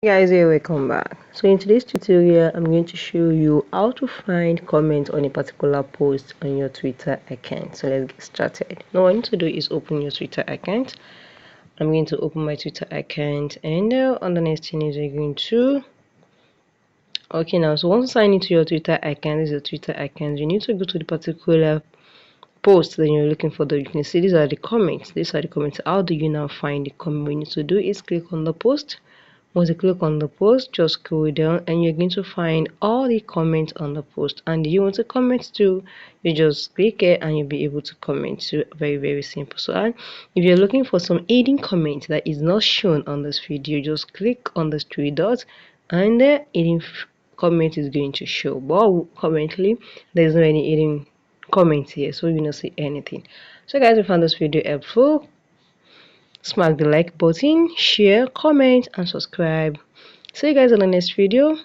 Hey guys, here welcome back. So in today's tutorial I'm going to show you how to find comments on a particular post on your Twitter account. So let's get started. Now what you need to do is open your Twitter account. I'm going to open my Twitter account, and on the next thing is we're going to so once you sign into your Twitter account, this is your Twitter account, you need to go to the particular post that you're looking for. You can see these are the comments. How do you now find the comment? What you need to do is click on the post. Once you click on the post, just scroll down and you're going to find all the comments on the post. And you want to comment too, you just click it and you'll be able to comment too. Very simple. So and if you're looking for some hidden comment that is not shown on this video, just click on the three dots and the hidden comment is going to show. But currently there's no any hidden comment here, so you don't see anything. So guys, if you found this video helpful, smack the like button, share, comment and subscribe. See you guys in the next video.